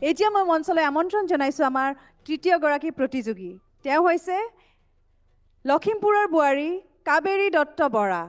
এতিয়া মই মঞ্চলৈ আমন্ত্ৰণ জনাইছোঁ আমাৰ তৃতীয়গৰাকী প্ৰতিযোগী। তেওঁ হৈছে লখিমপুৰৰ বোৱাৰী কাবেৰী দত্ত বৰা।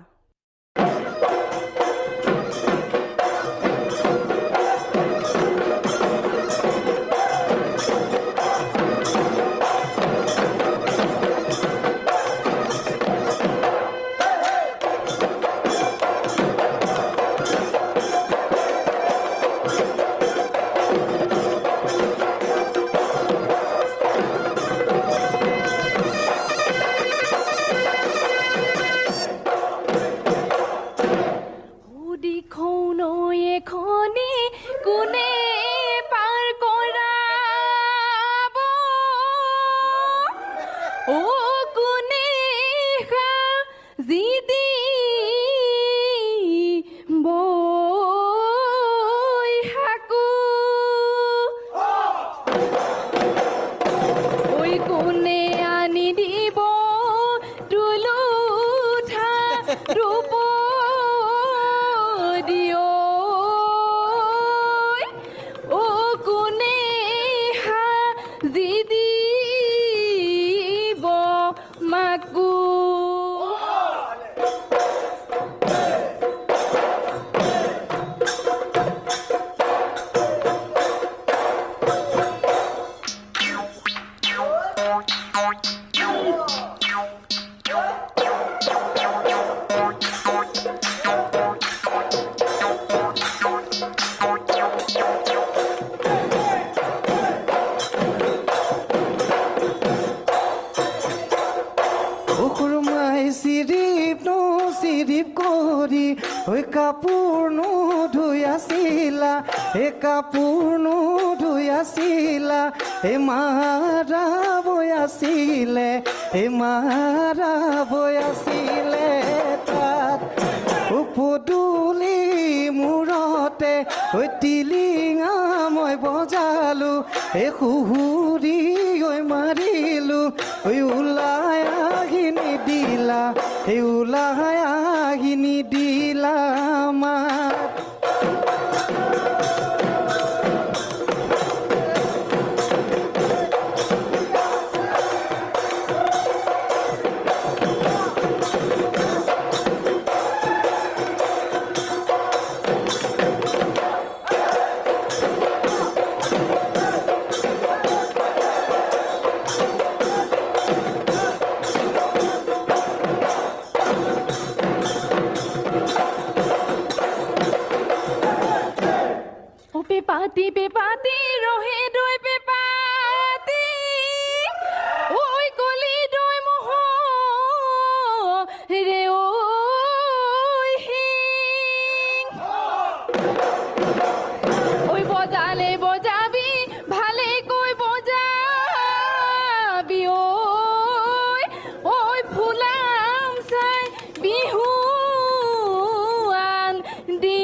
কাপোৰ ধুই আছিলা কাপোৰ ধুই আছিলা মাৰা বৈ আছিলে মাৰা বৈ আছিলে তাত পদূলি মূৰতে টিলিঙা মই বজালো সুহুৰি মাৰিলো ওলাই আহি নিদিলা ওলাই আহি নিদিলা মাত Pepati, rohe doi pepati, oi koli doi moho, re oi hing, oi bojale bojabi, bhale koi bojabi, oi phulam sai bihu an di.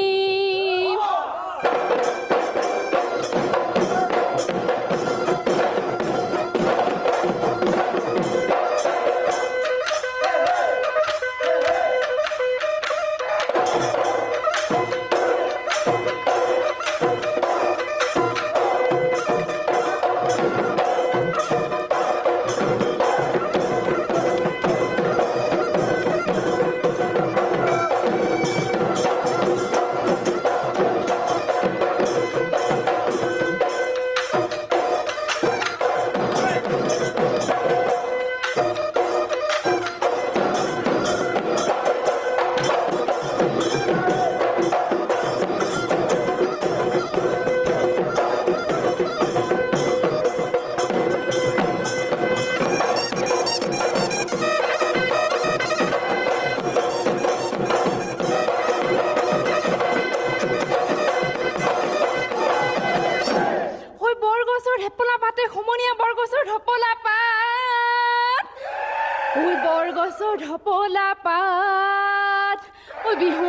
ঢপলা পাত ওই বিহু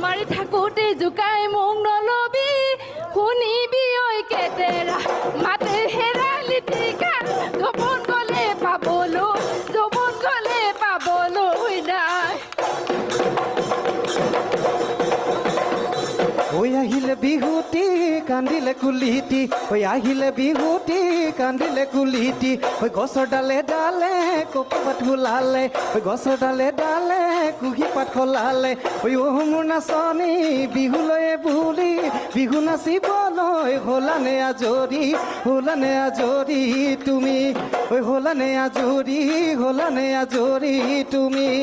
মাৰি থাকোতে জুকাই মোক নলবি শুনিবি ঐ কেতেৰা মাতে হেৰালি টিকা জবন গলে পাবলৈ নাই ঐ আহিলে বিহুটি কান্দিলে কুলিটি ঐ আহিলে বিহুটি কান্দিলে কুলিটি ঐ গছৰ ডালে ডালে কপৌপাত ওলালে ঐ গছৰ ডালে ডালে কুঁহি পাত সলালে ঐ মোৰ নাচনী বিহুলৈ বুলি বিহু নাচিবলৈ হ'লানে আজৰি তুমি ঐ হ'লানে আজৰি তুমি